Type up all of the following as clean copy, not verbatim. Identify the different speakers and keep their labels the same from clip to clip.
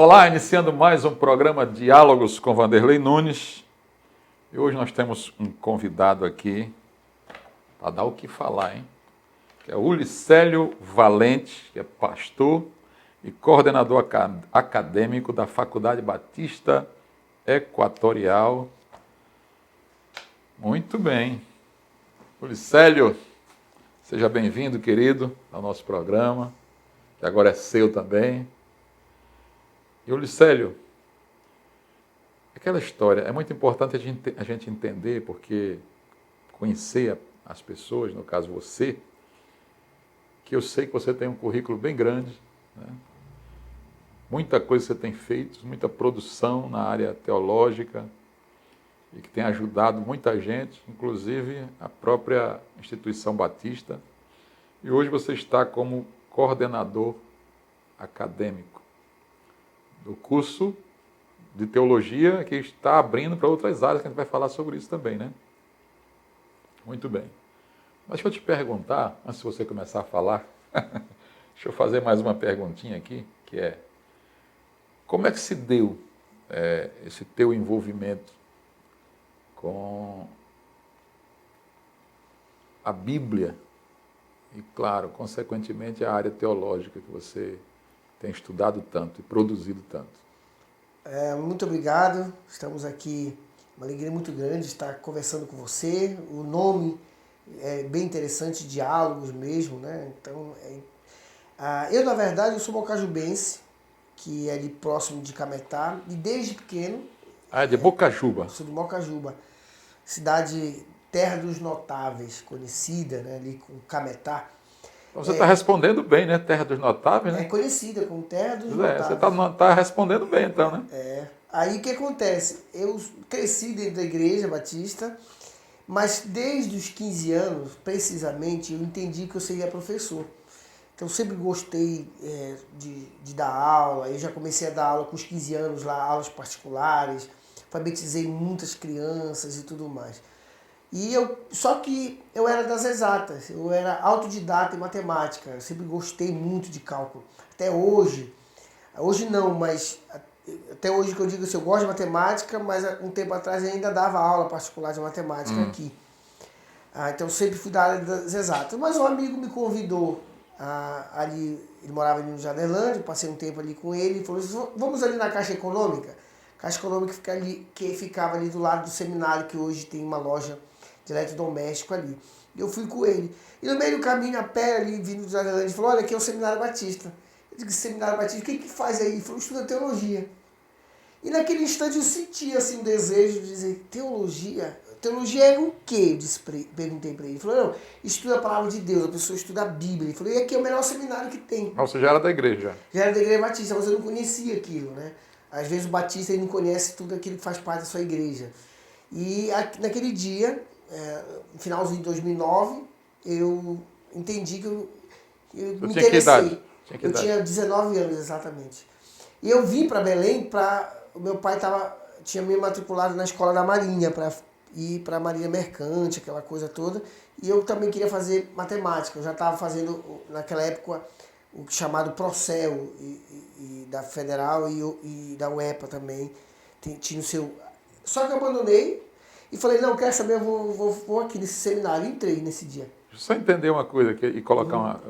Speaker 1: Olá, iniciando mais um programa Diálogos com Vanderlei Nunes. E hoje nós temos um convidado aqui para dar o que falar, hein? Que é o Ulicélio Valente, que é pastor e coordenador acadêmico da Faculdade Batista Equatorial. Muito bem. Ulicélio, seja bem-vindo, querido, ao nosso programa, que agora é seu também. E Ulicélio, aquela história, é muito importante a gente entender, porque conhecer as pessoas, no caso você, que eu sei que você tem um currículo bem grande, né? Muita coisa você tem feito, muita produção na área teológica, e que tem ajudado muita gente, inclusive a própria instituição batista. E hoje você está como coordenador acadêmico do curso de teologia, que está abrindo para outras áreas, que a gente vai falar sobre isso também, né? Muito bem. Mas deixa eu te perguntar, antes de você começar a falar, deixa eu fazer mais uma perguntinha aqui, que é, como é que se deu esse teu envolvimento com a Bíblia e, claro, consequentemente, a área teológica que você tem estudado tanto e produzido tanto?
Speaker 2: Muito obrigado, estamos aqui, uma alegria muito grande estar conversando com você. O nome é bem interessante, diálogos mesmo, né? Então, eu, na verdade, eu sou mocajubense, que é ali próximo de Cametá, e desde pequeno...
Speaker 1: Ah, é de Bocajuba.
Speaker 2: Sou de Mocajuba, cidade terra dos notáveis, conhecida, né, ali com Cametá.
Speaker 1: Então você está respondendo bem, né? Terra dos Notáveis, né?
Speaker 2: É conhecida como terra dos notáveis.
Speaker 1: Você está respondendo bem, então, né?
Speaker 2: Aí o que acontece? Eu cresci dentro da igreja batista, mas desde os 15 anos, precisamente, eu entendi que eu seria professor. Então eu sempre gostei de dar aula, eu já comecei a dar aula com os 15 anos lá, aulas particulares, alfabetizei muitas crianças e tudo mais. Só que eu era das exatas, eu era autodidata em matemática, eu sempre gostei muito de cálculo. Até hoje não, mas até hoje que eu digo assim, eu gosto de matemática, mas um tempo atrás eu ainda dava aula particular de matemática aqui. Então eu sempre fui da área das exatas. Mas um amigo me convidou ali, ele morava ali no Jaderlândia, passei um tempo ali com ele, e falou assim, vamos ali na Caixa Econômica? Caixa Econômica que ficava ali do lado do seminário, que hoje tem uma loja de eletrodoméstico ali. E eu fui com ele. E no meio do caminho, a pé ali, vindo do Jaderlândia, ele falou, olha, aqui é o Seminário Batista. Eu disse, Seminário Batista, o que faz aí? Ele falou, estuda teologia. E naquele instante eu senti assim, um desejo de dizer, teologia? Teologia é o quê? Perguntei para ele. Ele falou, não, estuda a palavra de Deus, a pessoa estuda a Bíblia. Ele falou, e aqui é o melhor seminário que tem.
Speaker 1: Mas você já era da igreja?
Speaker 2: Já era da igreja batista, mas eu não conhecia aquilo, né? Às vezes o batista ele não conhece tudo aquilo que faz parte da sua igreja. E naquele dia, no finalzinho de 2009, eu entendi que eu me interessei.
Speaker 1: Que idade?
Speaker 2: Eu tinha 19 anos, exatamente. E eu vim para Belém, o meu pai tinha me matriculado na escola da Marinha, para ir para a Marinha Mercante, aquela coisa toda. E eu também queria fazer matemática. Eu já estava fazendo, naquela época, o chamado Procel, e da Federal e da UEPA também. Tinha o seu... Só que eu abandonei e falei, não, quero saber, eu vou aqui nesse seminário. Entrei nesse dia.
Speaker 1: Deixa eu só entender uma coisa aqui e colocar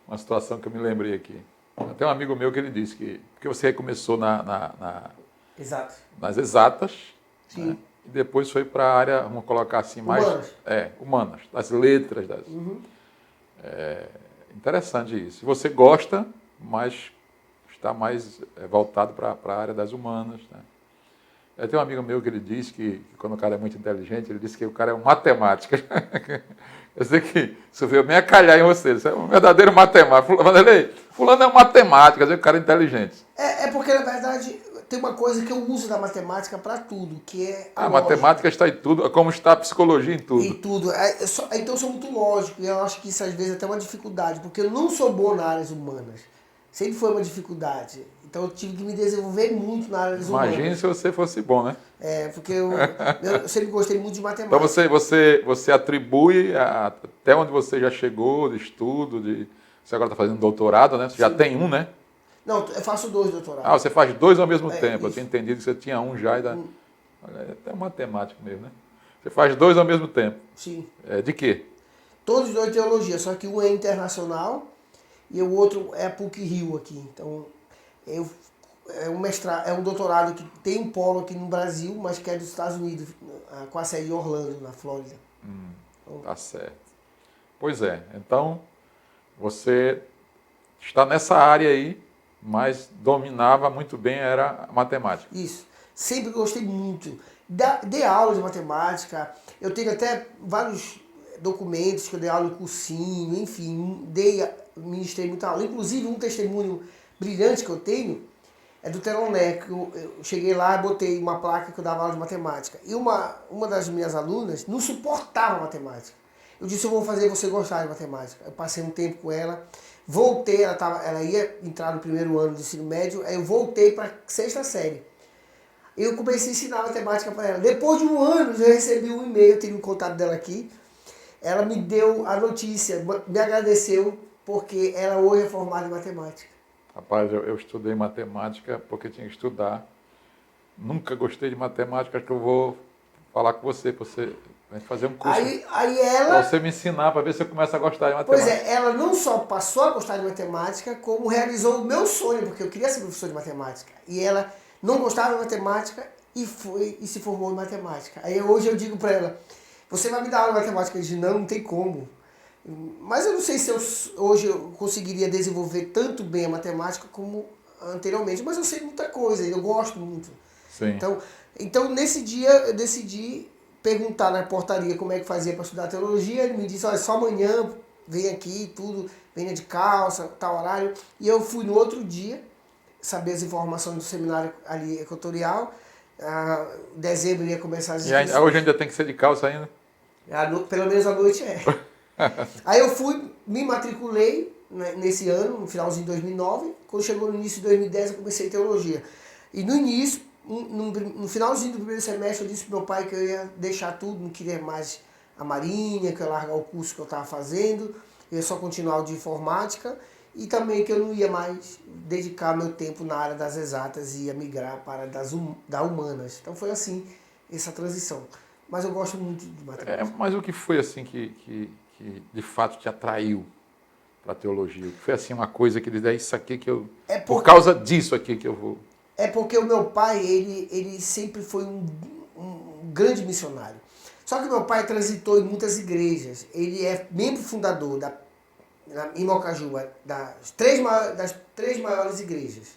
Speaker 1: uma situação que eu me lembrei aqui. Tem um amigo meu que ele disse que porque você começou
Speaker 2: Exato.
Speaker 1: nas exatas,
Speaker 2: sim,
Speaker 1: né? E depois foi para a área, vamos colocar assim, mais... humanas, das letras. Interessante isso. Você gosta, mas está mais voltado para a área das humanas, né? Tem um amigo meu que ele diz que quando o cara é muito inteligente, ele diz que o cara é um matemático. Eu sei que isso veio bem a calhar em você. Você é um verdadeiro matemático. Fulano é um matemático, quer dizer, o cara é inteligente.
Speaker 2: Porque, na verdade, tem uma coisa que eu uso da matemática para tudo, que é a
Speaker 1: matemática está em tudo, como está a psicologia em tudo.
Speaker 2: Em tudo. Então eu sou muito lógico, e eu acho que isso às vezes é até uma dificuldade, porque eu não sou bom nas áreas humanas. Sempre foi uma dificuldade. Então eu tive que me desenvolver muito na área das humanas.
Speaker 1: Imagine se você fosse bom, né?
Speaker 2: Porque eu sempre gostei muito de matemática.
Speaker 1: Então você atribui até onde você já chegou de estudo, você agora está fazendo doutorado, né? Você já tem um, né?
Speaker 2: Não, eu faço 2 doutorados.
Speaker 1: Ah, você faz 2 ao mesmo tempo.
Speaker 2: Isso.
Speaker 1: Eu tinha entendido que você tinha um já. Olha, é até matemático mesmo, né? Você faz 2 ao mesmo tempo.
Speaker 2: Sim.
Speaker 1: De quê?
Speaker 2: Todos os 2 teologia, só que um é internacional e o outro é a PUC-Rio aqui. Então, é um doutorado que tem um polo aqui no Brasil, mas que é dos Estados Unidos, com a sede em Orlando, na Flórida.
Speaker 1: Tá certo. Pois é, então você está nessa área aí, mas dominava muito bem era a matemática.
Speaker 2: Isso. Sempre gostei muito. Dei aula de matemática, eu tenho até vários documentos que eu dei aula no cursinho, enfim, ministrei muita aula. Inclusive, um testemunho brilhante que eu tenho é do Teroné, que eu cheguei lá e botei uma placa que eu dava aula de matemática. E uma das minhas alunas não suportava matemática. Eu disse, eu vou fazer você gostar de matemática. Eu passei um tempo com ela, voltei, ela ia entrar no primeiro ano do ensino médio, aí eu voltei para a 6ª série. Eu comecei a ensinar matemática para ela. Depois de um ano, eu recebi um e-mail, eu tenho o contato dela aqui. Ela me deu a notícia, me agradeceu, porque ela hoje é formada em matemática.
Speaker 1: Rapaz, eu estudei matemática porque tinha que estudar. Nunca gostei de matemática, acho que eu vou falar com você, para você fazer um curso.
Speaker 2: Aí ela...
Speaker 1: Para você me ensinar, para ver se eu começo a gostar de matemática.
Speaker 2: Pois é, ela não só passou a gostar de matemática, como realizou o meu sonho, porque eu queria ser professor de matemática. E ela não gostava de matemática e se formou em matemática. Aí hoje eu digo para ela, você vai me dar aula de matemática? Eu disse, não tem como. Mas eu não sei se hoje eu conseguiria desenvolver tanto bem a matemática como anteriormente, mas eu sei muita coisa, eu gosto muito.
Speaker 1: Sim.
Speaker 2: Então nesse dia eu decidi perguntar na portaria como é que fazia para estudar teologia. Ele me disse, olha, só amanhã, vem aqui, tudo, venha de calça, tal horário. E eu fui no outro dia saber as informações do seminário ali equatorial. Em dezembro ia começar as inscrições.
Speaker 1: E hoje ainda tem que ser de calça ainda?
Speaker 2: Pelo menos à noite é. Aí eu fui, me matriculei nesse ano, no finalzinho de 2009. Quando chegou no início de 2010 eu comecei teologia. E no início, no finalzinho do primeiro semestre, eu disse pro meu pai que eu ia deixar tudo, não queria mais a marinha, que eu ia largar o curso que eu estava fazendo, eu ia só continuar o de informática, e também que eu não ia mais dedicar meu tempo na área das exatas e ia migrar para das humanas. Então foi assim, essa transição. Mas eu gosto muito de matemática.
Speaker 1: Mas o que foi assim que de fato te atraiu para a teologia? O que foi assim uma coisa que ele diz, isso aqui que eu... Por causa disso aqui que eu vou...
Speaker 2: É porque o meu pai, ele sempre foi um grande missionário. Só que meu pai transitou em muitas igrejas. Ele é membro fundador em Mocajuba das três maiores igrejas.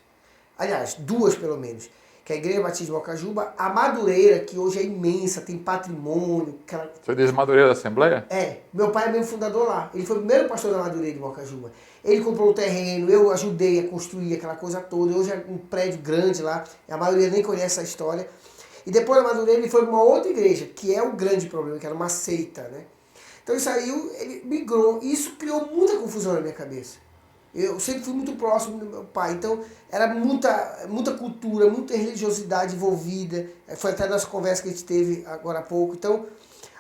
Speaker 2: Aliás, 2 pelo menos. Que é a Igreja Batista de Mocajuba, a Madureira, que hoje é imensa, tem patrimônio.
Speaker 1: Você diz Madureira da Assembleia?
Speaker 2: É, meu pai é membro fundador lá. Ele foi o primeiro pastor da Madureira de Mocajuba. Ele comprou o terreno, eu ajudei a construir aquela coisa toda. Hoje é um prédio grande lá, a maioria nem conhece essa história. E depois da Madureira ele foi para uma outra igreja, que é o grande problema, que era uma seita, né? Então ele saiu, ele migrou, e isso criou muita confusão na minha cabeça. Eu sempre fui muito próximo do meu pai, então era muita cultura, muita religiosidade envolvida. Foi até a nossa conversa que a gente teve agora há pouco. Então,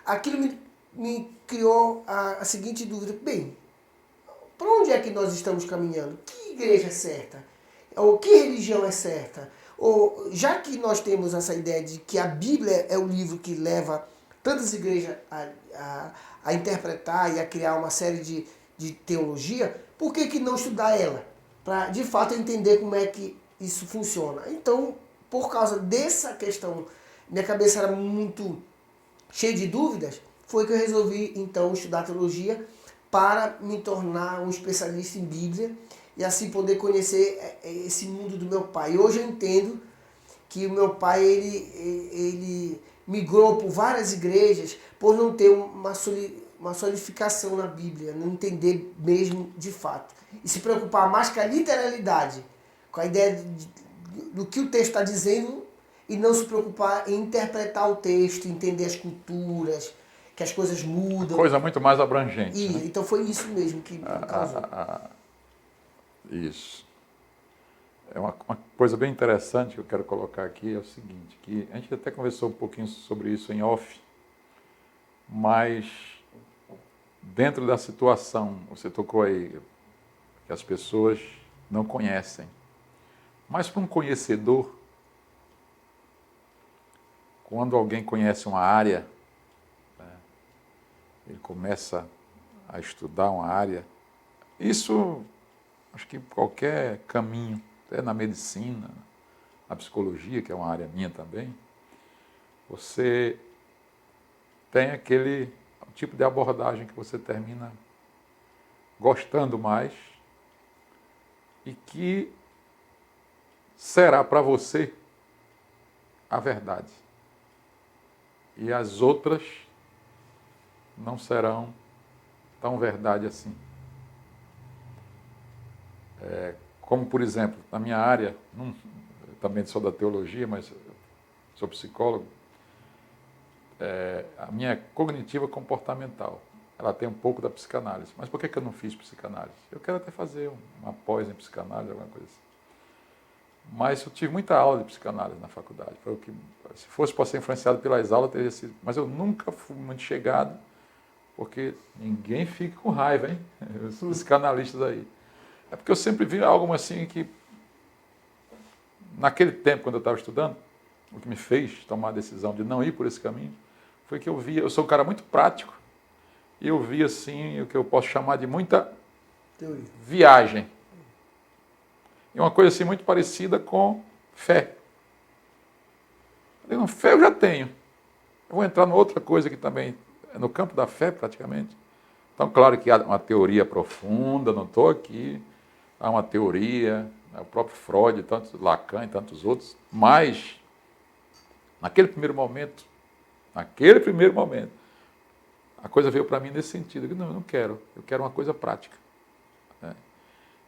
Speaker 2: aquilo me criou a seguinte dúvida. Bem, para onde é que nós estamos caminhando? Que igreja é certa? Ou que religião é certa? Ou, já que nós temos essa ideia de que a Bíblia é o livro que leva tantas igrejas a interpretar e a criar uma série de teologia, por que não estudar ela? Para, de fato, entender como é que isso funciona. Então, por causa dessa questão, minha cabeça era muito cheia de dúvidas, foi que eu resolvi, então, estudar teologia para me tornar um especialista em Bíblia e assim poder conhecer esse mundo do meu pai. E hoje eu entendo que o meu pai, ele migrou por várias igrejas por não ter uma solidificação na Bíblia, não entender mesmo de fato. E se preocupar mais com a literalidade, com a ideia do que o texto está dizendo e não se preocupar em interpretar o texto, entender as culturas, que as coisas mudam.
Speaker 1: Coisa muito mais abrangente. Né?
Speaker 2: Então foi isso mesmo que me causou.
Speaker 1: Isso. É uma coisa bem interessante que eu quero colocar aqui, é o seguinte, que a gente até conversou um pouquinho sobre isso em off, mas dentro da situação, você tocou aí, que as pessoas não conhecem Mas para um conhecedor, quando alguém conhece uma área, né, ele começa a estudar uma área, isso, acho que qualquer caminho, até na medicina, na psicologia, que é uma área minha também, você tem aquele tipo de abordagem que você termina gostando mais e que será para você a verdade. E as outras não serão tão verdade assim. Como, por exemplo, na minha área, eu também sou da teologia, mas sou psicólogo, a minha cognitiva comportamental, ela tem um pouco da psicanálise. Mas por que eu não fiz psicanálise? Eu quero até fazer uma pós em psicanálise, alguma coisa assim. Mas eu tive muita aula de psicanálise na faculdade. Foi o que, se fosse para ser influenciado pelas aulas, teria sido. Mas eu nunca fui muito chegado, porque ninguém fica com raiva, hein? Os psicanalistas aí. É porque eu sempre vi algo assim que, naquele tempo, quando eu estava estudando, o que me fez tomar a decisão de não ir por esse caminho, foi que eu sou um cara muito prático, e eu vi assim o que eu posso chamar de muita
Speaker 2: Teoria.
Speaker 1: Viagem. E uma coisa assim muito parecida com fé. Eu digo, fé eu já tenho. Eu vou entrar em outra coisa que também é no campo da fé, praticamente. Então, claro que há uma teoria profunda, não estou aqui. Há uma teoria, o próprio Freud, tantos Lacan e tantos outros. Mas, naquele primeiro momento, a coisa veio para mim nesse sentido. Eu digo, não, eu não quero. Eu quero uma coisa prática.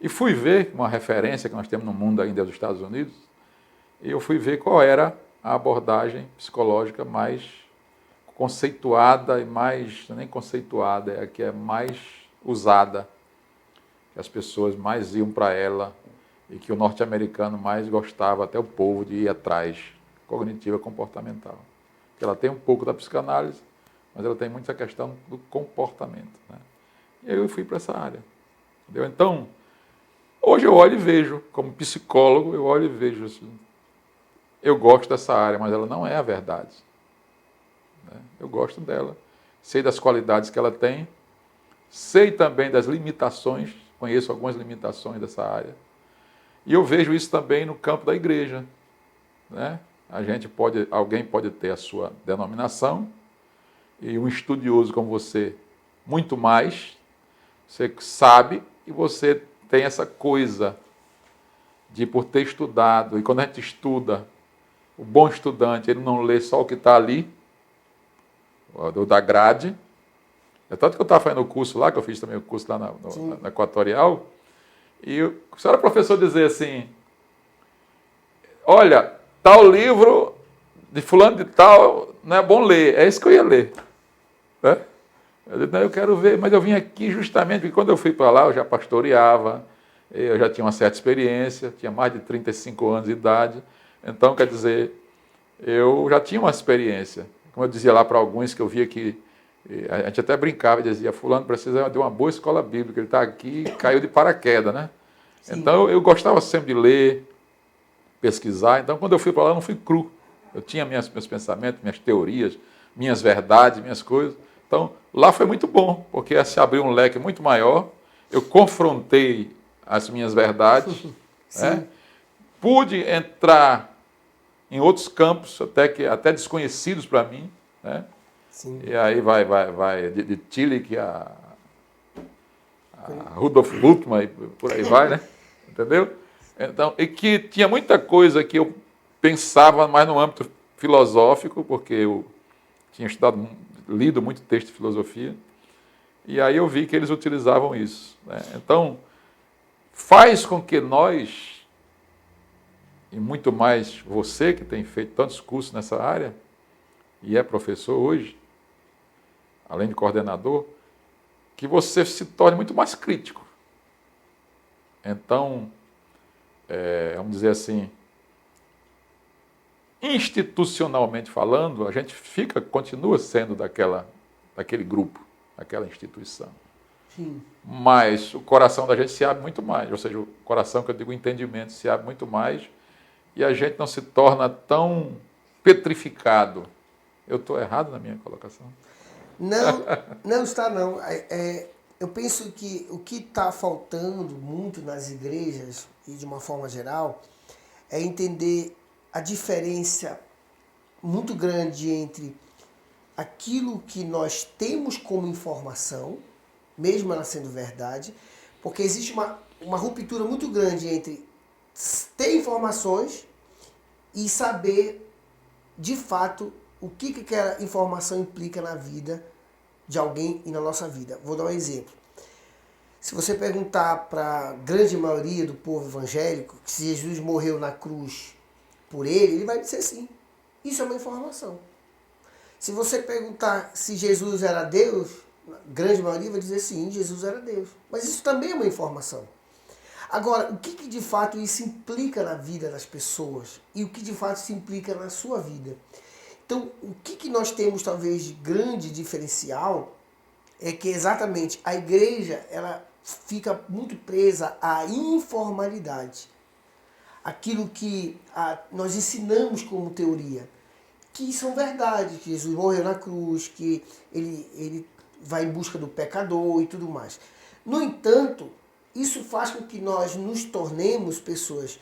Speaker 1: E fui ver uma referência que nós temos no mundo ainda dos Estados Unidos, e eu fui ver qual era a abordagem psicológica mais conceituada e mais, nem conceituada, é a que é mais usada, que as pessoas mais iam para ela e que o norte-americano mais gostava, até o povo, de ir atrás, cognitiva comportamental. Porque ela tem um pouco da psicanálise, mas ela tem muito essa questão do comportamento. Né? E aí eu fui para essa área. Entendeu? Então, hoje eu olho e vejo, como psicólogo, eu olho e vejo assim, eu gosto dessa área, mas ela não é a verdade. Né? Eu gosto dela, sei das qualidades que ela tem, sei também das limitações, conheço algumas limitações dessa área, e eu vejo isso também no campo da igreja. Né? Alguém pode ter a sua denominação, e um estudioso como você, muito mais, você sabe, e você tem essa coisa de, por ter estudado, e quando a gente estuda, o bom estudante, ele não lê só o que está ali, da grade. É tanto que eu estava fazendo o curso lá, que eu fiz também o curso lá na Equatorial, e o senhor professor dizer assim, olha, tal livro de fulano de tal, não é bom ler, é isso que eu ia ler. Né? Eu disse, não, eu quero ver, mas eu vim aqui justamente porque quando eu fui para lá, eu já pastoreava, eu já tinha uma certa experiência, tinha mais de 35 anos de idade, então, quer dizer, eu já tinha uma experiência. Como eu dizia lá para alguns que eu via que, a gente até brincava e dizia, fulano precisa de uma boa escola bíblica, ele está aqui e caiu de paraquedas, né? Sim. Então, eu gostava sempre de ler, pesquisar, então quando eu fui para lá, eu não fui cru. Eu tinha meus pensamentos, minhas teorias, minhas verdades, minhas coisas. Então, lá foi muito bom, porque se abriu um leque muito maior, eu confrontei as minhas verdades, né? Pude entrar em outros campos, até desconhecidos para mim, né? Sim. E aí vai de Tillich a Rudolf Bultmann, e por aí vai, né? Entendeu? Então, e que tinha muita coisa que eu pensava mais no âmbito filosófico, porque eu tinha lido muito texto de filosofia, e aí eu vi que eles utilizavam isso. Né? Então, faz com que nós, e muito mais você que tem feito tantos cursos nessa área, e é professor hoje, além de coordenador, que você se torne muito mais crítico. Então, vamos dizer assim, institucionalmente falando, a gente continua sendo daquele grupo, daquela instituição. Sim. Mas o coração da gente se abre muito mais, ou seja, o coração que eu digo, o entendimento se abre muito mais e a gente não se torna tão petrificado. Eu estou errado na minha colocação?
Speaker 2: Não, não está não. Eu penso que o que está faltando muito nas igrejas, e de uma forma geral, é entender a diferença muito grande entre aquilo que nós temos como informação, mesmo ela sendo verdade, porque existe uma ruptura muito grande entre ter informações e saber de fato o que aquela informação implica na vida de alguém e na nossa vida. Vou dar um exemplo. Se você perguntar para a grande maioria do povo evangélico que se Jesus morreu na cruz por ele vai dizer sim. Isso é uma informação. Se você perguntar se Jesus era Deus, a grande maioria vai dizer sim, Jesus era Deus. Mas isso também é uma informação. Agora, o que de fato isso implica na vida das pessoas? E o que de fato isso implica na sua vida? Então, o que nós temos talvez de grande diferencial é que exatamente a igreja ela fica muito presa à informalidade. Aquilo que nós ensinamos como teoria, que são verdades, que Jesus morreu na cruz, que ele vai em busca do pecador e tudo mais. No entanto, isso faz com que nós nos tornemos pessoas,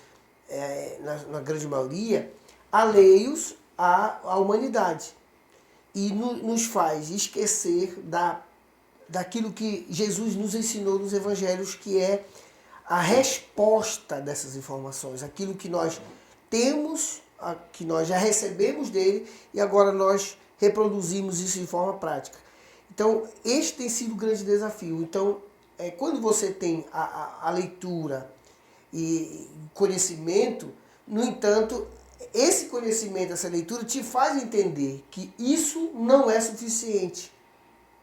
Speaker 2: na grande maioria, alheios à humanidade. E nos faz esquecer daquilo que Jesus nos ensinou nos evangelhos, que é a resposta dessas informações, aquilo que nós temos, que nós já recebemos dele e agora nós reproduzimos isso de forma prática. Então, este tem sido o grande desafio. Então, quando você tem a leitura e conhecimento, no entanto, esse conhecimento, essa leitura te faz entender que isso não é suficiente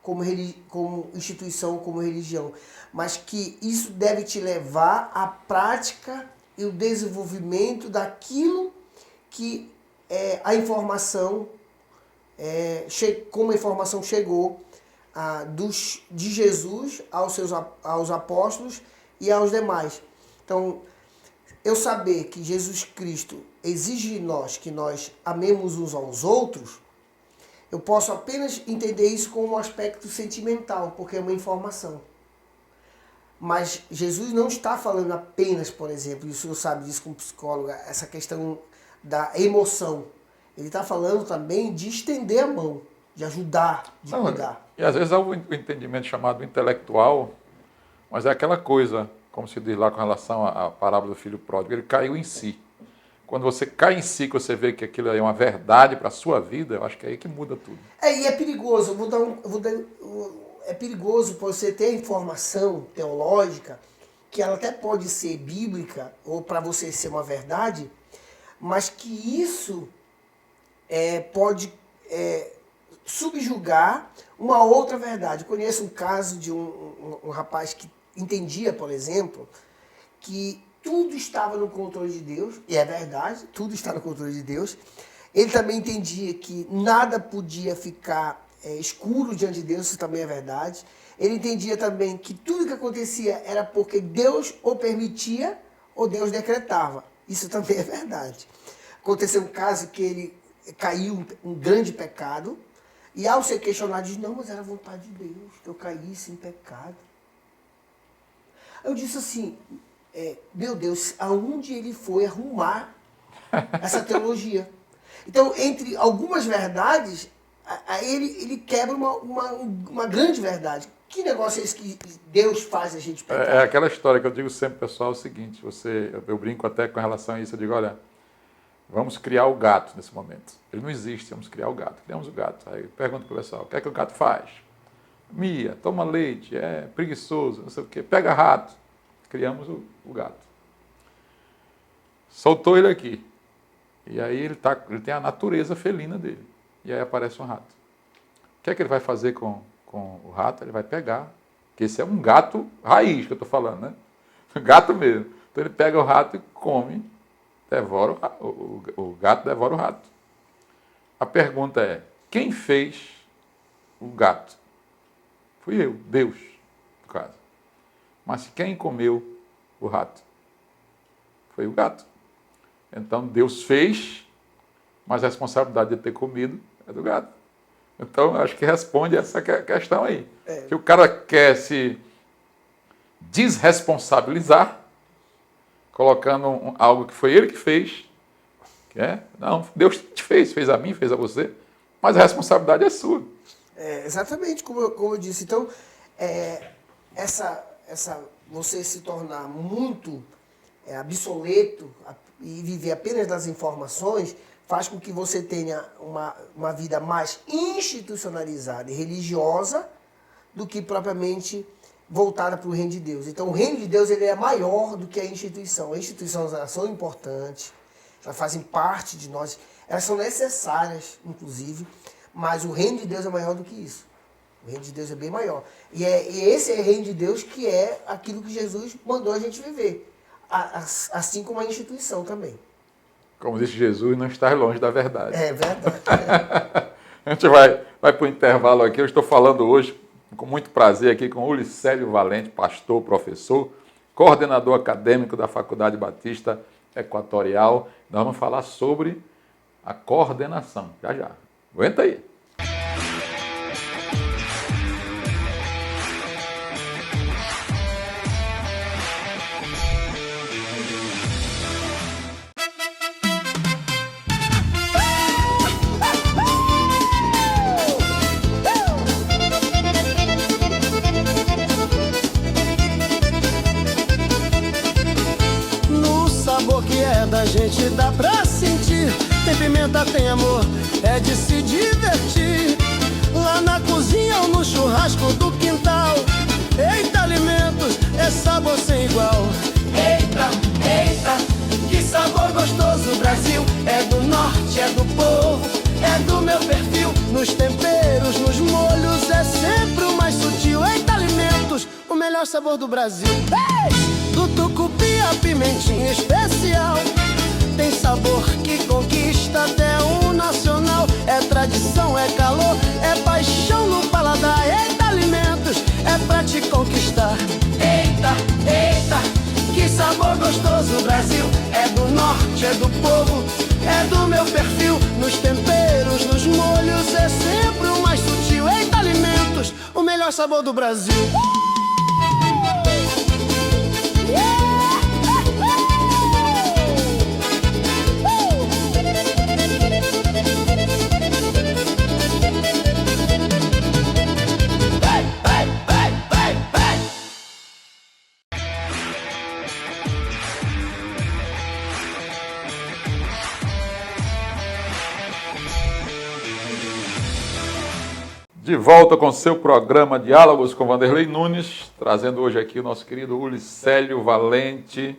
Speaker 2: como instituição, como religião, mas que isso deve te levar à prática e o desenvolvimento daquilo que a informação, como a informação chegou de Jesus aos apóstolos e aos demais. Então, eu saber que Jesus Cristo exige de nós que nós amemos uns aos outros, eu posso apenas entender isso como um aspecto sentimental, porque é uma informação. Mas Jesus não está falando apenas, por exemplo, e o senhor sabe disso como psicóloga, essa questão da emoção. Ele está falando também de estender a mão, de ajudar, de cuidar.
Speaker 1: E às vezes há um entendimento chamado intelectual, mas é aquela coisa, como se diz lá com relação à parábola do filho pródigo, ele caiu em si. Quando você cai em si, que você vê que aquilo é uma verdade para a sua vida, eu acho que é aí que muda tudo.
Speaker 2: E é perigoso. É perigoso você ter informação teológica, que ela até pode ser bíblica, ou para você ser uma verdade, mas que isso pode subjugar uma outra verdade. Eu conheço um caso de um rapaz que entendia, por exemplo, que tudo estava no controle de Deus, e é verdade, tudo está no controle de Deus. Ele também entendia que nada podia ficar escuro diante de Deus, isso também é verdade. Ele entendia também que tudo que acontecia era porque Deus o permitia ou Deus decretava, isso também é verdade. Aconteceu um caso que ele caiu um grande pecado, e ao ser questionado, diz, não, mas era a vontade de Deus que eu caísse em pecado. Eu disse assim, meu Deus, aonde ele foi arrumar essa teologia? Então, entre algumas verdades, ele quebra uma grande verdade. Que negócio é esse que Deus faz a gente pecar?
Speaker 1: É aquela história que eu digo sempre, pessoal, é o seguinte, eu brinco até com relação a isso, eu digo, olha, vamos criar o gato nesse momento. Ele não existe, vamos criar o gato. Criamos o gato. Aí eu pergunto para o pessoal, o que é que o gato faz? Mia, toma leite, é preguiçoso, não sei o quê, pega rato. Criamos o gato. Soltou ele aqui. E aí ele tem a natureza felina dele. E aí aparece um rato. O que é que ele vai fazer com o rato? Ele vai pegar. Porque esse é um gato raiz que eu estou falando, né? Gato mesmo. Então ele pega o rato e come, devora o gato devora o rato. A pergunta é, quem fez o gato? Fui eu, Deus, no caso. Mas quem comeu o rato? Foi o gato. Então Deus fez, mas a responsabilidade de ter comido é do gado. Então acho que responde essa questão aí. Que o cara quer se desresponsabilizar, colocando algo que foi ele que fez. Não, Deus te fez a mim, fez a você, mas a responsabilidade é sua.
Speaker 2: Exatamente como eu disse. Então, você se tornar muito obsoleto e viver apenas das informações faz com que você tenha uma vida mais institucionalizada e religiosa do que propriamente voltada para o reino de Deus. Então, o reino de Deus ele é maior do que a instituição. As instituições elas são importantes, elas fazem parte de nós, elas são necessárias, inclusive, mas o reino de Deus é maior do que isso. O reino de Deus é bem maior. E esse é o reino de Deus que é aquilo que Jesus mandou a gente viver. Assim como a instituição também.
Speaker 1: Como disse Jesus, não estar longe da verdade.
Speaker 2: É verdade.
Speaker 1: A gente vai para o intervalo aqui. Eu estou falando hoje, com muito prazer, aqui com Ulicélio Valente, pastor, professor, coordenador acadêmico da Faculdade Batista Equatorial. Nós vamos falar sobre a coordenação. Já, já. Aguenta aí.
Speaker 3: Da gente dá pra sentir, tem pimenta, tem amor, é de se divertir. Lá na cozinha ou no churrasco do quintal, eita, alimentos, é sabor sem igual. Eita, eita, que sabor gostoso. O Brasil é do norte, é do povo, é do meu perfil. Nos temperos, nos molhos, é sempre o mais sutil. Eita, alimentos, o melhor sabor do Brasil. Do tucupi a pimentinha especial, tem sabor que conquista até o nacional. É tradição, é calor, é paixão no paladar. Eita, alimentos, é pra te conquistar. Eita, eita, que sabor gostoso. O Brasil é do norte, é do povo, é do meu perfil. Nos temperos, nos molhos, é sempre o mais sutil. Eita, alimentos, o melhor sabor do Brasil.
Speaker 1: De volta com seu programa Diálogos com Vanderlei Nunes, trazendo hoje aqui o nosso querido Ulicélio Valente,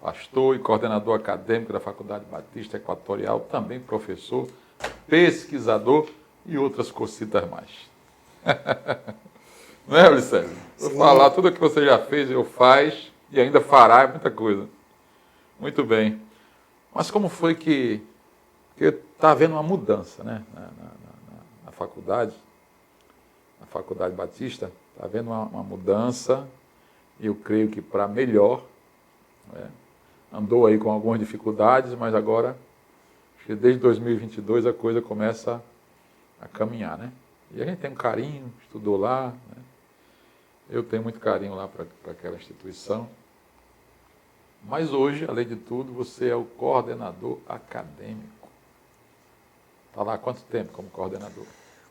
Speaker 1: pastor e coordenador acadêmico da Faculdade Batista Equatorial, também professor, pesquisador e outras cositas mais. Não é, Ulicélio? Vou falar tudo o que você já fez e faz e ainda fará, é muita coisa. Muito bem. Mas como foi que está havendo uma mudança, né, na faculdade? Na Faculdade Batista, está havendo uma mudança, e eu creio que para melhor, né? Andou aí com algumas dificuldades, mas agora, acho que desde 2022 a coisa começa a caminhar, né? E a gente tem um carinho, estudou lá, né? Eu tenho muito carinho lá para aquela instituição. Mas hoje, além de tudo, você é o coordenador acadêmico. Está lá há quanto tempo como coordenador?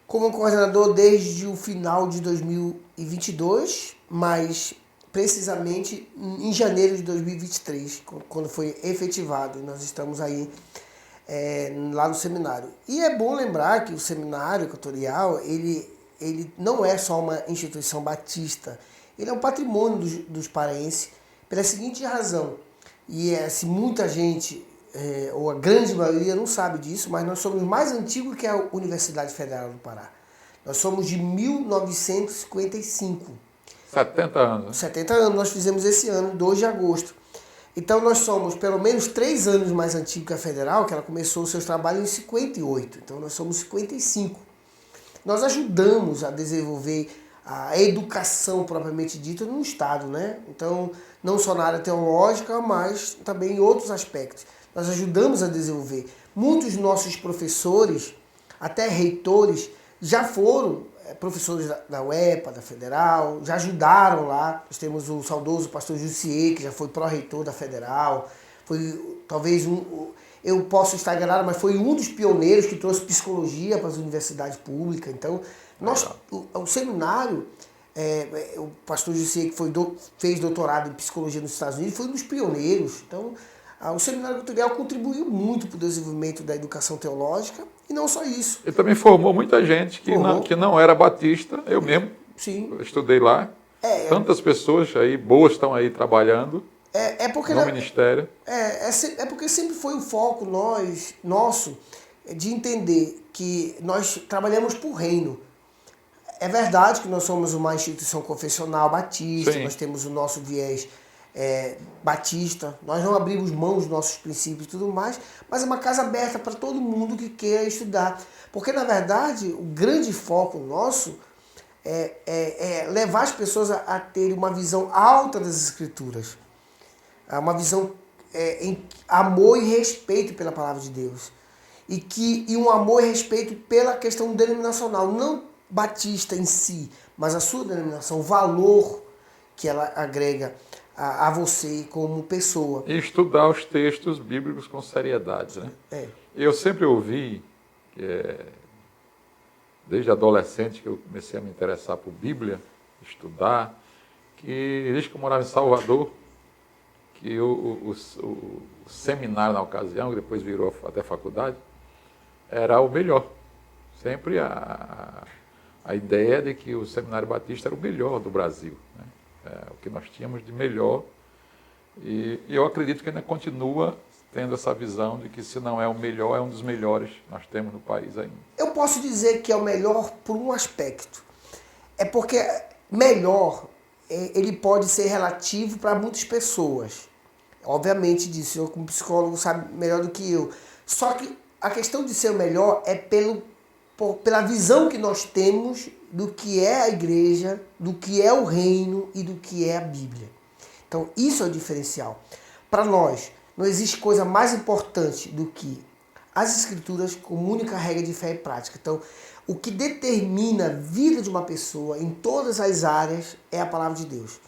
Speaker 2: Como coordenador desde o final de 2022, mas precisamente em janeiro de 2023, quando foi efetivado. Nós estamos aí lá no seminário. E é bom lembrar que o seminário equatorial, ele não é só uma instituição batista, ele é um patrimônio dos paraenses, pela seguinte razão, e se muita gente, ou a grande maioria não sabe disso, mas nós somos mais antigos que a Universidade Federal do Pará. Nós somos de 1955.
Speaker 1: 70 anos. Né?
Speaker 2: 70 anos, nós fizemos esse ano, 2 de agosto. Então nós somos pelo menos 3 anos mais antigos que a Federal, que ela começou os seus trabalhos em 58. Então nós somos 55. Nós ajudamos a desenvolver a educação propriamente dita no Estado, né? Então, não só na área teológica, mas também em outros aspectos. nós ajudamos a desenvolver. Muitos nossos professores, até reitores, já foram professores da UEPA, da Federal, já ajudaram lá. Nós temos o saudoso pastor Jussier, que já foi pró-reitor da Federal, foi talvez eu posso estar enganado, mas foi um dos pioneiros que trouxe psicologia para as universidades públicas. Então, o seminário, o pastor Jussier, que fez doutorado em psicologia nos Estados Unidos, foi um dos pioneiros. Então, o Seminário Equatorial contribuiu muito para o desenvolvimento da educação teológica, e não só isso.
Speaker 1: Ele também formou muita gente que não era batista, eu mesmo.
Speaker 2: Sim.
Speaker 1: Estudei lá. Tantas pessoas aí boas estão aí trabalhando no ministério.
Speaker 2: É porque sempre foi o foco nosso de entender que nós trabalhamos por reino. É verdade que nós somos uma instituição confessional batista,
Speaker 1: Sim.
Speaker 2: Nós temos o nosso viés batista, nós não abrimos mão dos nossos princípios e tudo mais, mas é uma casa aberta para todo mundo que queira estudar. Porque, na verdade, o grande foco nosso é levar as pessoas a terem uma visão alta das Escrituras, uma visão em amor e respeito pela palavra de Deus, e um amor e respeito pela questão denominacional, não batista em si, mas a sua denominação, o valor que ela agrega a você como pessoa.
Speaker 1: E estudar os textos bíblicos com seriedade, né? Eu sempre ouvi, desde adolescente que eu comecei a me interessar por Bíblia, estudar, que desde que eu morava em Salvador, que o seminário na ocasião, que depois virou até faculdade, era o melhor. Sempre a ideia de que o Seminário Batista era o melhor do Brasil, né? O que nós tínhamos de melhor, e eu acredito que ainda continua tendo essa visão de que se não é o melhor, é um dos melhores que nós temos no país ainda.
Speaker 2: Eu posso dizer que é o melhor por um aspecto. É porque melhor, ele pode ser relativo para muitas pessoas. Obviamente disso, eu como psicólogo sabe melhor do que eu. Só que a questão de ser o melhor é pela visão que nós temos do que é a igreja, do que é o reino e do que é a Bíblia. Então, isso é o diferencial. Para nós, não existe coisa mais importante do que as Escrituras como única regra de fé e prática. Então, o que determina a vida de uma pessoa em todas as áreas é a palavra de Deus.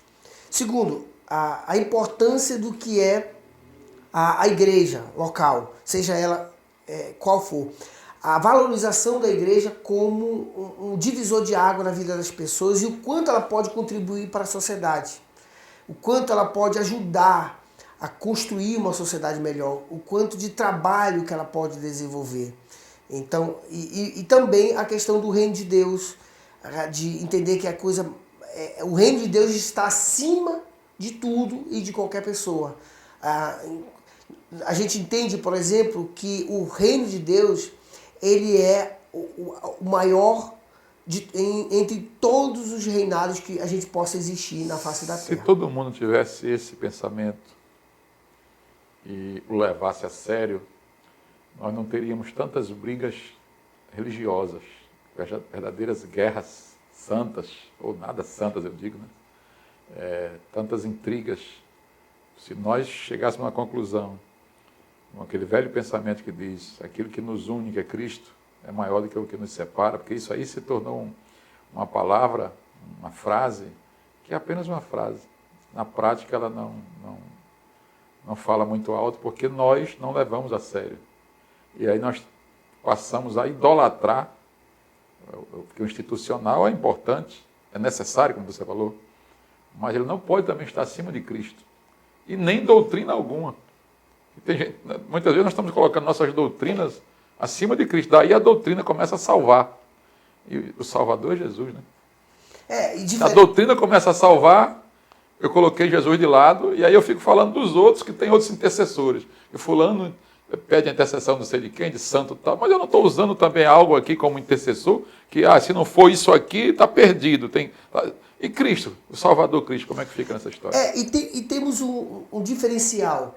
Speaker 2: Segundo, a importância do que é a igreja local, seja ela qual for. A valorização da igreja como um divisor de água na vida das pessoas e o quanto ela pode contribuir para a sociedade, o quanto ela pode ajudar a construir uma sociedade melhor, o quanto de trabalho que ela pode desenvolver. Então, e também a questão do reino de Deus, de entender que o reino de Deus está acima de tudo e de qualquer pessoa. A gente entende, por exemplo, que o reino de Deus ele é o maior entre todos os reinados que a gente possa existir na face da terra.
Speaker 1: Se todo mundo tivesse esse pensamento e o levasse a sério, nós não teríamos tantas brigas religiosas, verdadeiras guerras santas, ou nada santas eu digo, né? Tantas intrigas. Se nós chegássemos à conclusão, com aquele velho pensamento que diz, aquilo que nos une, que é Cristo, é maior do que o que nos separa, porque isso aí se tornou uma palavra, uma frase, que é apenas uma frase. Na prática ela não fala muito alto, porque nós não levamos a sério. E aí nós passamos a idolatrar, porque o institucional é importante, é necessário, como você falou, mas ele não pode também estar acima de Cristo, e nem doutrina alguma. Muitas vezes nós estamos colocando nossas doutrinas acima de Cristo. Daí a doutrina começa a salvar. E o Salvador é Jesus, né? A doutrina começa a salvar, eu coloquei Jesus de lado, e aí eu fico falando dos outros que tem outros intercessores. E fulano pede a intercessão não sei de quem, de santo e tal, mas eu não estou usando também algo aqui como intercessor, que se não for isso aqui, está perdido. E Cristo, o Salvador Cristo, como é que fica nessa história?
Speaker 2: E temos um diferencial.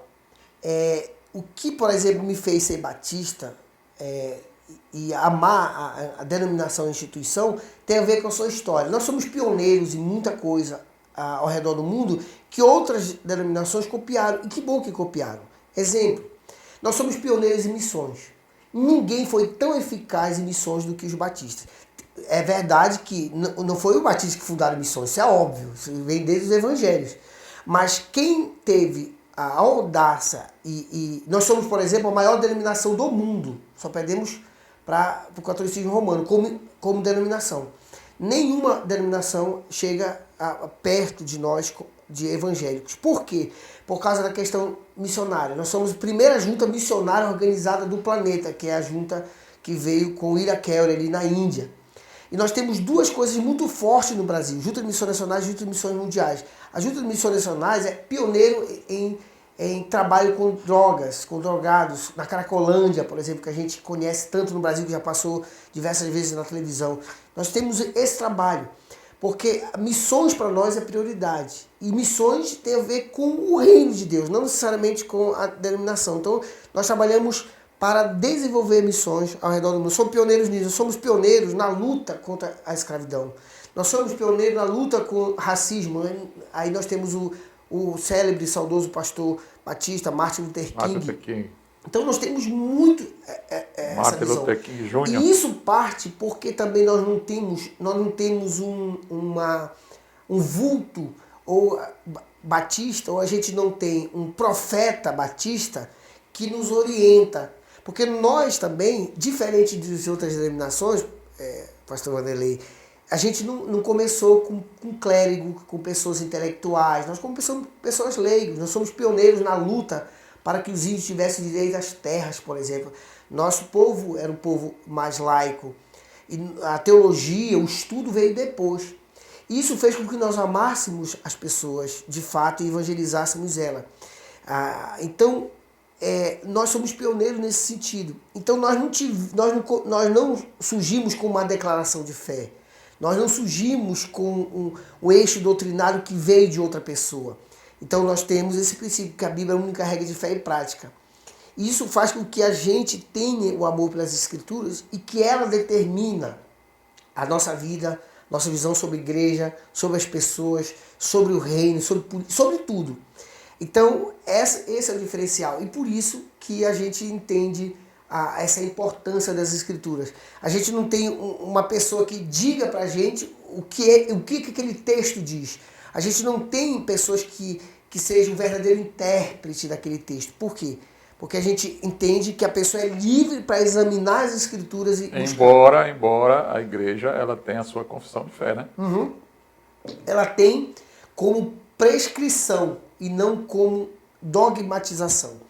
Speaker 2: O que, por exemplo, me fez ser batista e amar a denominação e a instituição tem a ver com a sua história. Nós somos pioneiros em muita coisa ao redor do mundo que outras denominações copiaram. E que bom que copiaram. Exemplo, Nós somos pioneiros em missões. Ninguém foi tão eficaz em missões do que os batistas. É verdade que não foi o batista que fundaram missões, isso é óbvio, isso vem desde os evangelhos. Mas quem teve a audácia e nós somos, por exemplo, a maior denominação do mundo, só perdemos para o catolicismo romano como denominação. Nenhuma denominação chega perto de nós, de evangélicos. Por quê? Por causa da questão missionária. Nós somos a primeira junta missionária organizada do planeta, que é a junta que veio com Ira Kelly ali na Índia. E nós temos duas coisas muito fortes no Brasil, Junta de Missões Nacionais e Junta de Missões Mundiais. A Junta de Missões Nacionais é pioneiro em trabalho com drogas, com drogados, na Cracolândia, por exemplo, que a gente conhece tanto no Brasil, que já passou diversas vezes na televisão. Nós temos esse trabalho, porque missões para nós é prioridade. E missões tem a ver com o reino de Deus, não necessariamente com a denominação. Então, nós trabalhamos para desenvolver missões ao redor do mundo. Somos pioneiros nisso, nós somos pioneiros na luta contra a escravidão. Nós somos pioneiros na luta com o racismo. Aí nós temos o célebre, saudoso pastor batista, Martin Luther King. Então nós temos muito essa visão.
Speaker 1: Martin Luther King Jr.
Speaker 2: E isso parte porque também nós não temos um vulto ou batista, ou a gente não tem um profeta batista que nos orienta. Porque nós também, diferente das outras denominações, pastor Vanderlei, a gente não começou com clérigo, com pessoas intelectuais, nós começamos com pessoas leigas, nós somos pioneiros na luta para que os índios tivessem direito às terras, por exemplo. Nosso povo era um povo mais laico, e a teologia, o estudo veio depois. Isso fez com que nós amássemos as pessoas, de fato, e evangelizássemos ela. Então, nós somos pioneiros nesse sentido. Então nós não surgimos com uma declaração de fé. Nós não surgimos com um eixo doutrinário que veio de outra pessoa. Então nós temos esse princípio, que a Bíblia é a única regra de fé e prática. E isso faz com que a gente tenha o amor pelas Escrituras e que ela determina a nossa vida, nossa visão sobre a igreja, sobre as pessoas, sobre o reino, sobre tudo. Então, esse é o diferencial. E por isso que a gente entende essa importância das Escrituras. A gente não tem uma pessoa que diga pra gente o que aquele texto diz. A gente não tem pessoas que sejam um verdadeiro intérprete daquele texto. Por quê? Porque a gente entende que a pessoa é livre para examinar as Escrituras e
Speaker 1: embora a igreja ela tenha a sua confissão de fé, né?
Speaker 2: Uhum. Ela tem como prescrição e não como dogmatização.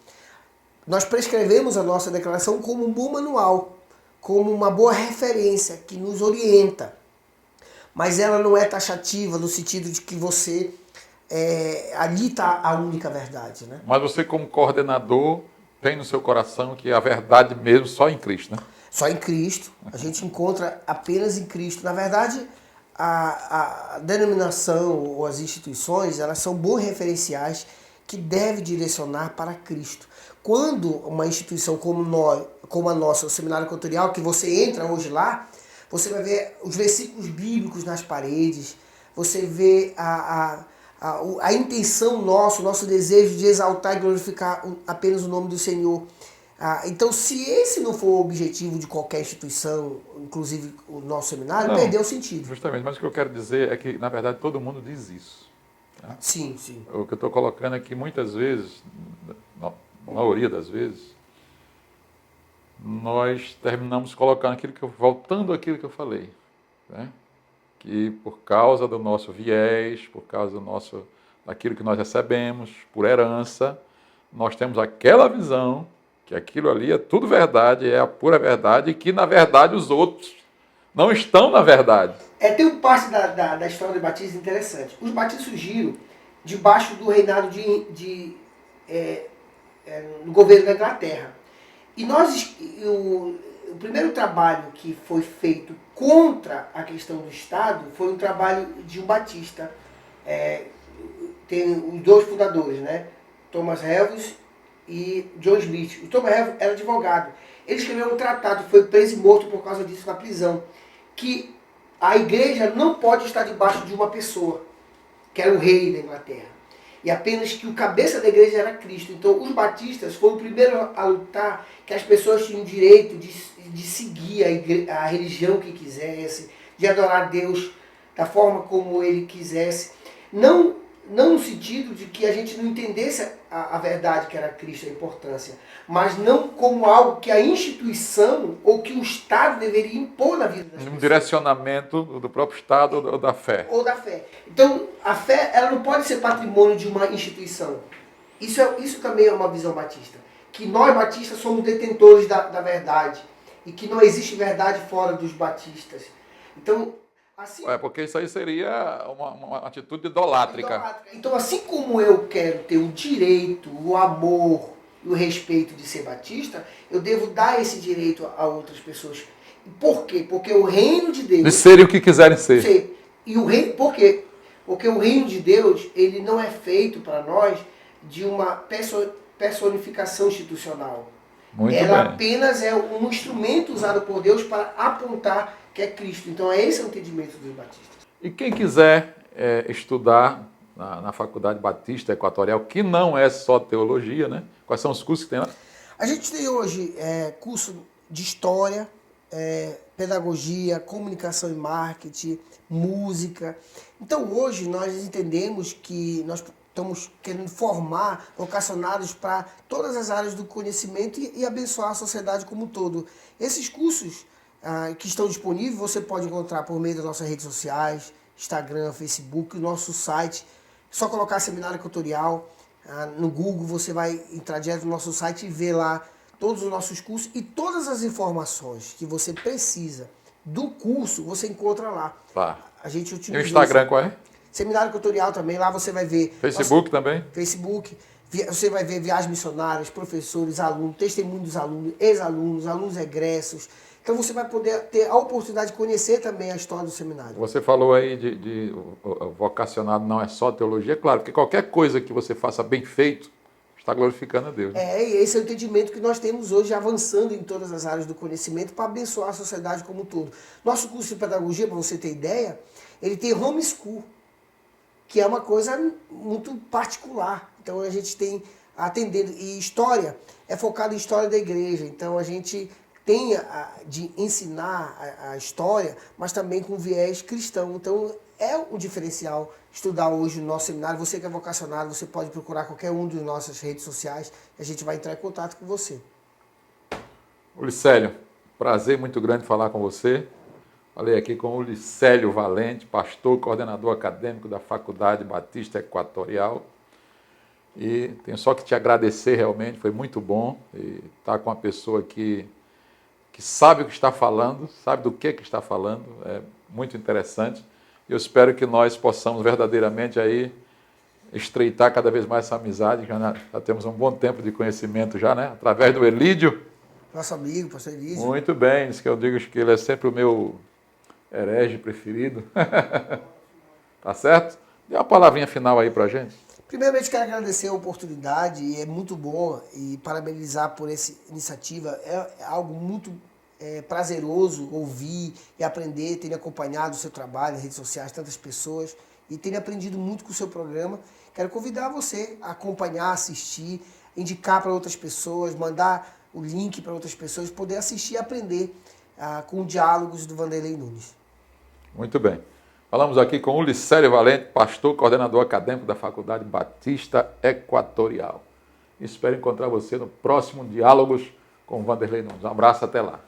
Speaker 2: Nós prescrevemos a nossa declaração como um bom manual, como uma boa referência que nos orienta. Mas ela não é taxativa no sentido de que você ali está a única verdade, né?
Speaker 1: Mas você, como coordenador, tem no seu coração que a verdade mesmo só em Cristo, né?
Speaker 2: Só em Cristo. A gente encontra apenas em Cristo. Na verdade, a denominação ou as instituições, elas são bons referenciais que devem direcionar para Cristo. Quando uma instituição como a nossa, o Seminário Equatorial, que você entra hoje lá, você vai ver os versículos bíblicos nas paredes, você vê a intenção nossa, o nosso desejo de exaltar e glorificar apenas o nome do Senhor. Então, se esse não for o objetivo de qualquer instituição, inclusive o nosso seminário, perdeu o sentido.
Speaker 1: Justamente, mas o que eu quero dizer é que, na verdade, todo mundo diz isso. Tá?
Speaker 2: Sim, sim.
Speaker 1: O que eu estou colocando é que muitas vezes, na maioria das vezes, nós terminamos colocando voltando àquilo que eu falei, né? Que por causa do nosso viés, por causa daquilo que nós recebemos, por herança, nós temos aquela visão que aquilo ali é tudo verdade, é a pura verdade, e que, na verdade, os outros não estão na verdade.
Speaker 2: Tem uma parte da história dos batistas interessante. Os batistas surgiram debaixo do reinado no governo da Inglaterra. E o primeiro trabalho que foi feito contra a questão do Estado foi um trabalho de um batista. Tem os dois fundadores, né? Thomas Helves e John Smith. O Thomas Helves era advogado. Ele escreveu um tratado, foi preso e morto por causa disso na prisão, que a igreja não pode estar debaixo de uma pessoa, que era o rei da Inglaterra. e apenas que o cabeça da igreja era Cristo. Então os batistas foram o primeiro a lutar que as pessoas tinham o direito de seguir a religião que quisesse, de adorar a Deus da forma como ele quisesse. Não no sentido de que a gente não entendesse a verdade que era Cristo, a importância, mas não como algo que a instituição ou que o Estado deveria impor na vida das pessoas.
Speaker 1: Um direcionamento do próprio Estado ou da fé.
Speaker 2: Ou da fé. Então, a fé ela não pode ser patrimônio de uma instituição. Isso também é uma visão batista. Que nós, batistas, somos detentores da verdade. E que não existe verdade fora dos batistas. Então, assim...
Speaker 1: Porque isso aí seria uma atitude idolátrica.
Speaker 2: Então, assim como eu quero ter o direito, o amor e o respeito de ser batista, eu devo dar esse direito a outras pessoas. Por quê? Porque o reino de Deus...
Speaker 1: De serem o que quiserem ser.
Speaker 2: E o reino... Por quê? Porque o reino de Deus, ele não é feito para nós de uma personificação institucional. Ela apenas é um instrumento usado por Deus para apontar que é Cristo. Então, esse é o entendimento dos batistas.
Speaker 1: E quem quiser estudar na Faculdade Batista Equatorial, que não é só teologia, né? Quais são os cursos que tem lá?
Speaker 2: A gente tem hoje curso de História, Pedagogia, Comunicação e Marketing, Música. Então, hoje, nós entendemos que nós estamos querendo formar vocacionados para todas as áreas do conhecimento e abençoar a sociedade como um todo. Esses cursos que estão disponíveis, você pode encontrar por meio das nossas redes sociais, Instagram, Facebook, o nosso site. É só colocar Seminário Equatorial no Google, você vai entrar direto no nosso site e ver lá todos os nossos cursos e todas as informações que você precisa do curso, você encontra lá.
Speaker 1: Tá.
Speaker 2: A gente utiliza
Speaker 1: e o Instagram qual é?
Speaker 2: Seminário Equatorial também, lá você vai ver...
Speaker 1: Facebook também?
Speaker 2: Facebook. Você vai ver viagens missionárias, professores, alunos, testemunho dos alunos, ex-alunos, alunos egressos. Então você vai poder ter a oportunidade de conhecer também a história do seminário.
Speaker 1: Você falou aí de vocacionado não é só teologia, claro, porque qualquer coisa que você faça bem feito está glorificando a Deus. Né?
Speaker 2: E esse é o entendimento que nós temos hoje, avançando em todas as áreas do conhecimento para abençoar a sociedade como um todo. Nosso curso de pedagogia, para você ter ideia, ele tem homeschool, que é uma coisa muito particular. Então a gente tem atendendo, e história é focado em história da igreja, então a gente tem de ensinar a história, mas também com viés cristão. Então é um diferencial estudar hoje no nosso seminário. Você que é vocacionado, você pode procurar qualquer um das nossas redes sociais e a gente vai entrar em contato com você.
Speaker 1: Ulicélio, prazer muito grande falar com você. Falei aqui com o Ulicélio Valente, pastor, coordenador acadêmico da Faculdade Batista Equatorial. E tenho só que te agradecer realmente, foi muito bom estar com uma pessoa que sabe o que está falando, sabe do que está falando, é muito interessante. Eu espero que nós possamos verdadeiramente aí estreitar cada vez mais essa amizade, já temos um bom tempo de conhecimento já, né? Através do Elídio.
Speaker 2: Nosso amigo, pastor Elídio.
Speaker 1: Muito bem, isso que eu digo que ele é sempre o meu herege preferido. Tá certo? Dê uma palavrinha final aí pra gente.
Speaker 2: Primeiramente, quero agradecer a oportunidade, é muito bom e parabenizar por essa iniciativa. É algo muito prazeroso ouvir e aprender, ter acompanhado o seu trabalho nas redes sociais, tantas pessoas, e ter aprendido muito com o seu programa. Quero convidar você a acompanhar, assistir, indicar para outras pessoas, mandar o link para outras pessoas, poder assistir e aprender com diálogos do Vanderlei Nunes.
Speaker 1: Muito bem. Falamos aqui com o Ulicélio Valente, pastor, coordenador acadêmico da Faculdade Batista Equatorial. Espero encontrar você no próximo Diálogos com o Vanderlei Nunes. Um abraço, até lá.